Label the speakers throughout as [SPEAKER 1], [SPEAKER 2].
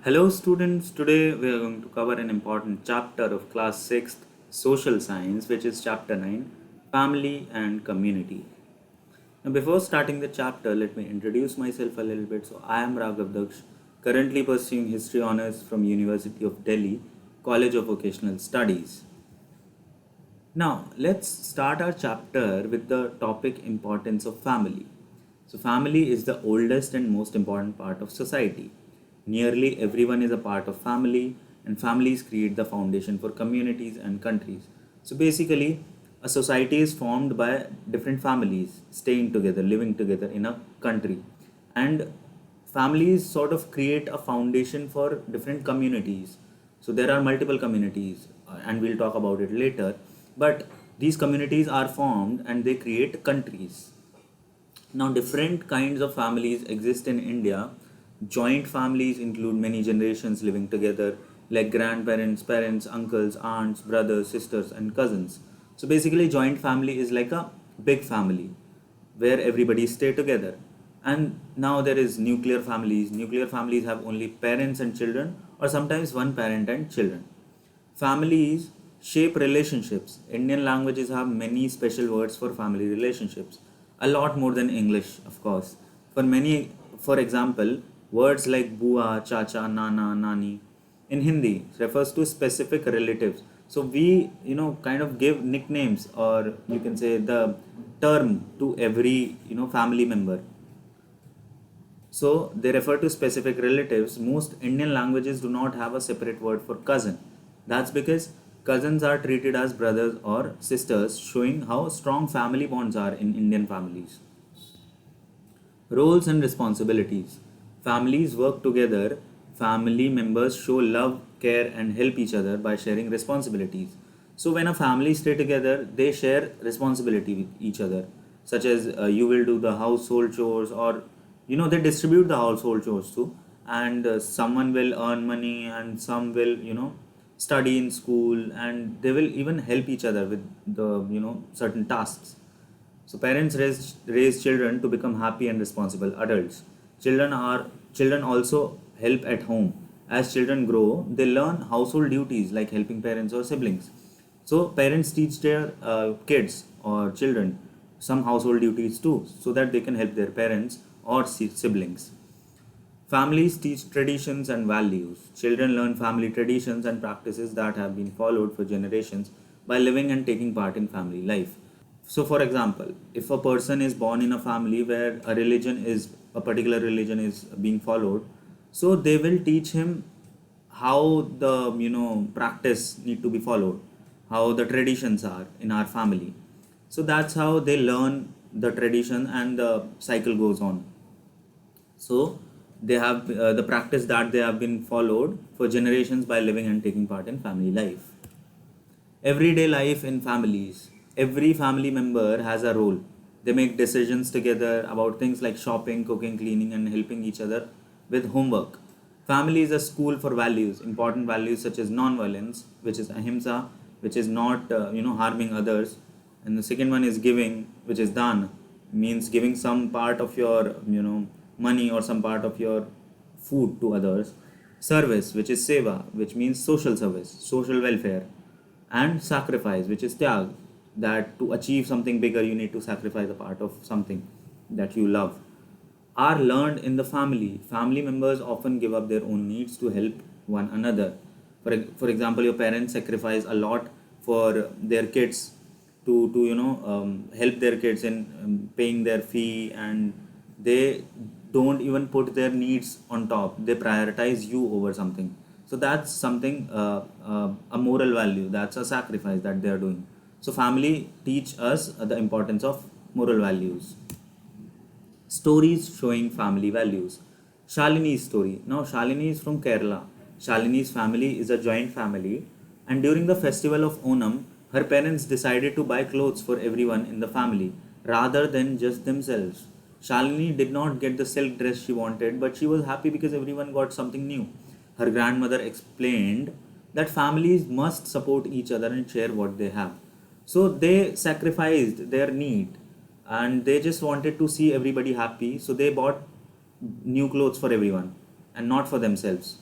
[SPEAKER 1] Hello students, today we are going to cover an important chapter of class 6th social science, which is chapter 9, family and community. Now before starting the chapter, let me introduce myself a little bit. So I am Raghav Daksh, currently pursuing history honors from University of Delhi, College of Vocational Studies. Now, let's start our chapter with the topic importance of family. So, family is the oldest and most important part of society. Nearly everyone is a part of family, and families create the foundation for communities and countries. So, basically, a society is formed by different families staying together, living together in a country. And families sort of create a foundation for different communities. So there are multiple communities, and we'll talk about it later. But these communities are formed and they create countries. Now, different kinds of families exist in India. Joint families include many generations living together, like grandparents, parents, uncles, aunts, brothers, sisters, and cousins. So, basically, joint family is like a big family where everybody stay together. And now there is nuclear families. Nuclear families have only parents and children, or sometimes one parent and children. Families shape relationships. Indian languages have many special words for family relationships, a lot more than English, of course. For example, words like bua, chacha, nana, nani in Hindi refers to specific relatives. So we, kind of give nicknames, or you can say the term to every, family member. So they refer to specific relatives. Most Indian languages do not have a separate word for cousin. That's because cousins are treated as brothers or sisters, showing how strong family bonds are in Indian families. Roles and responsibilities. Families work together. Family members show love, care, and help each other by sharing responsibilities. So, when a family stay together, they share responsibility with each other, such as you will do the household chores, or they distribute the household chores too, and someone will earn money, and some will study in school, and they will even help each other with the certain tasks. So parents raise children to become happy and responsible adults. Children also help at home. As children grow, they learn household duties like helping parents or siblings. So parents teach their kids or children some household duties too, so that they can help their parents or siblings. Families teach traditions and values. Children learn family traditions and practices that have been followed for generations by living and taking part in family life. So, for example, if a person is born in a family where a particular religion is being followed, so they will teach him how the practice need to be followed, how the traditions are in our family. So that's how they learn the tradition, and the cycle goes on. So they have the practice that they have been followed for generations by living and taking part in family life. Everyday life in families. Every family member has a role. They make decisions together about things like shopping, cooking, cleaning, and helping each other with homework. Family is a school for values, important values such as non-violence, which is ahimsa, which is not harming others, and the second one is giving, which is dan, means giving some part of your money or some part of your food to others. Service, which is seva, which means social service, social welfare. And sacrifice, which is tyag, that to achieve something bigger you need to sacrifice a part of something that you love, are learned in the family. Family members often give up their own needs to help one another. For example, your parents sacrifice a lot for their kids to help their kids in paying their fee, and they don't even put their needs on top. They prioritize you over something. So that's something, a moral value. That's a sacrifice that they are doing. So family teach us the importance of moral values. Stories showing family values. Shalini's story. Now, Shalini is from Kerala. Shalini's family is a joint family, and during the festival of Onam, her parents decided to buy clothes for everyone in the family rather than just themselves. Shalini did not get the silk dress she wanted, but she was happy because everyone got something new. Her grandmother explained that families must support each other and share what they have. So they sacrificed their need, and they just wanted to see everybody happy, so they bought new clothes for everyone and not for themselves.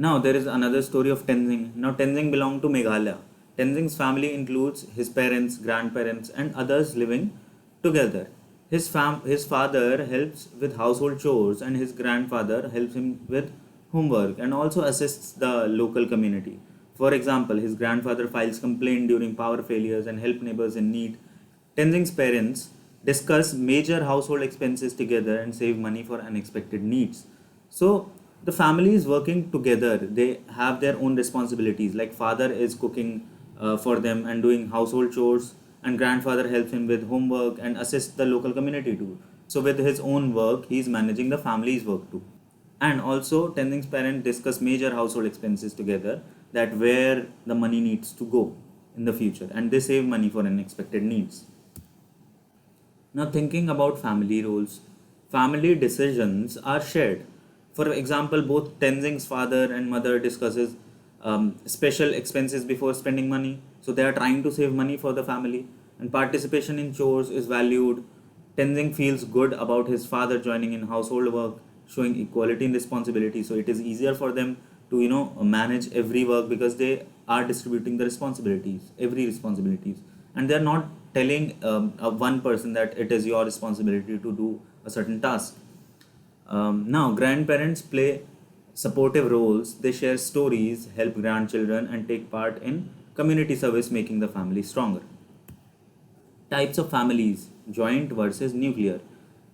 [SPEAKER 1] Now there is another story of Tenzing. Now Tenzing belonged to Meghalaya. Tenzing's family includes his parents, grandparents, and others living together. His father helps with household chores, and his grandfather helps him with homework and also assists the local community. For example, his grandfather files complaint during power failures and help neighbors in need. Tenzing's parents discuss major household expenses together and save money for unexpected needs. So the family is working together. They have their own responsibilities. Like father is cooking for them and doing household chores, and grandfather helps him with homework and assists the local community too. So with his own work, he is managing the family's work too. And also, Tenzing's parents discuss major household expenses together, that where the money needs to go in the future, and they save money for unexpected needs. Now, thinking about family roles, family decisions are shared. For example, both Tenzing's father and mother discusses special expenses before spending money. So they are trying to save money for the family, and participation in chores is valued. Tenzing feels good about his father joining in household work, showing equality in responsibility. So it is easier for them to manage every work because they are distributing the responsibilities, every responsibilities, and they are not telling one person that it is your responsibility to do a certain task. Now, grandparents play supportive roles. They share stories, help grandchildren, and take part in community service, making the family stronger. Types of families: joint versus nuclear.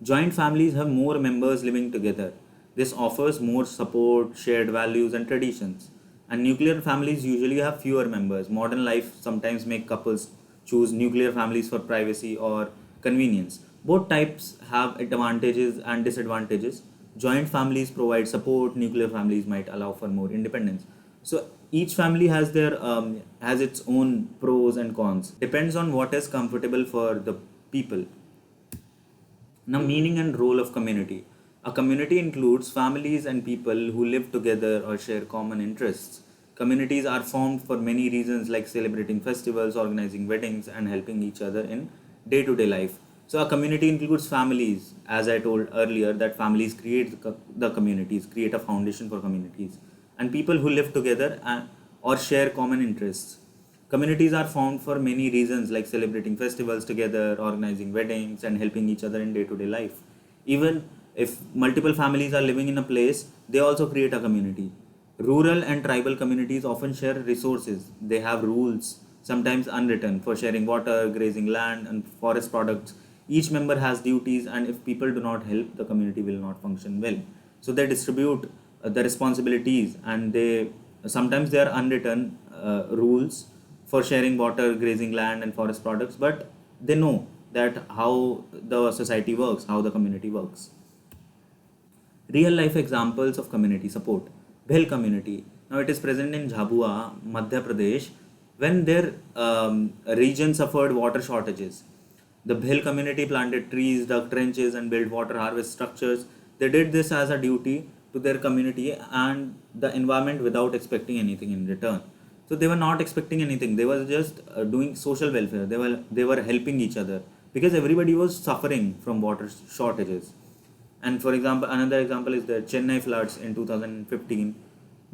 [SPEAKER 1] Joint families have more members living together. This offers more support, shared values, and traditions. And nuclear families usually have fewer members. Modern life sometimes make couples choose nuclear families for privacy or convenience. Both types have advantages and disadvantages. Joint families provide support. Nuclear families might allow for more independence. So each family has its own pros and cons. Depends on what is comfortable for the people. Now, meaning and role of community. A community includes families and people who live together or share common interests. Communities are formed for many reasons, like celebrating festivals, organizing weddings, and helping each other in day to day life. So, a community includes families, as I told earlier, that families create the communities, create a foundation for communities, and people who live together or share common interests. Communities are formed for many reasons, like celebrating festivals together, organizing weddings, and helping each other in day to day life. Even if multiple families are living in a place, they also create a community. Rural and tribal communities often share resources. They have rules, sometimes unwritten, for sharing water, grazing land, and forest products. Each member has duties, and if people do not help, the community will not function well. So they distribute the responsibilities, and they sometimes they are unwritten rules for sharing water, grazing land, and forest products, but they know that how the society works, how the community works. Real life examples of community support. Bhel community. Now it is present in Jhabua, Madhya Pradesh, when their region suffered water shortages. The Bhel community planted trees, dug trenches, and built water harvest structures. They did this as a duty to their community and the environment without expecting anything in return. So they were not expecting anything. They were just doing social welfare. They were helping each other because everybody was suffering from water shortages. And for example, another example is the Chennai floods in 2015.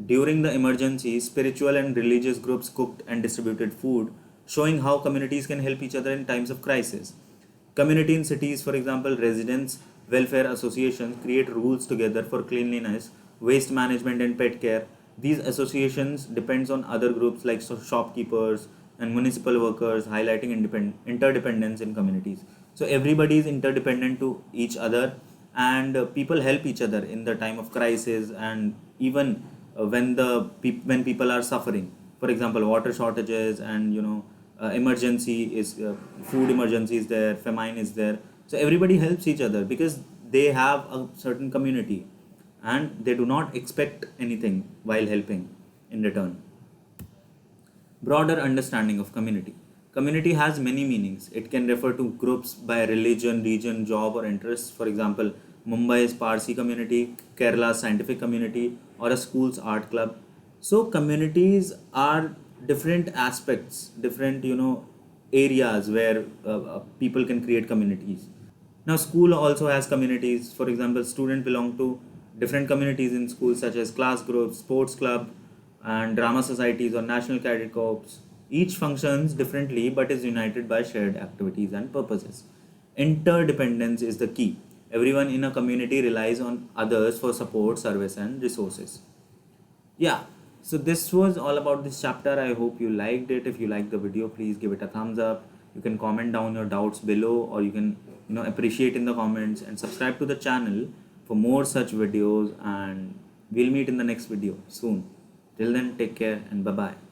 [SPEAKER 1] During the emergency, spiritual and religious groups cooked and distributed food, showing how communities can help each other in times of crisis. Community in cities, for example, residents welfare associations create rules together for cleanliness, waste management, and pet care. These associations depends on other groups like shopkeepers and municipal workers, highlighting interdependence in communities. So everybody is interdependent to each other, and people help each other in the time of crisis, and even when people are suffering. For example, water shortages, and emergency is food emergency is there, famine is there. So everybody helps each other because they have a certain community, and they do not expect anything while helping in return. Broader understanding of community. Community has many meanings. It can refer to groups by religion, region, job, or interests. For example, Mumbai's Parsi community, Kerala's scientific community, or a school's art club. So communities are different aspects, different areas where people can create communities. Now, school also has communities. For example, students belong to different communities in schools such as class groups, sports club, and drama societies or national cadet corps. Each functions differently but is united by shared activities and purposes. Interdependence is the key. Everyone in a community relies on others for support, service, and resources. Yeah, so this was all about this chapter. I hope you liked it. If you liked the video, please give it a thumbs up. You can comment down your doubts below, or you can appreciate in the comments, and subscribe to the channel for more such videos, and we'll meet in the next video soon. Till then, take care and bye bye.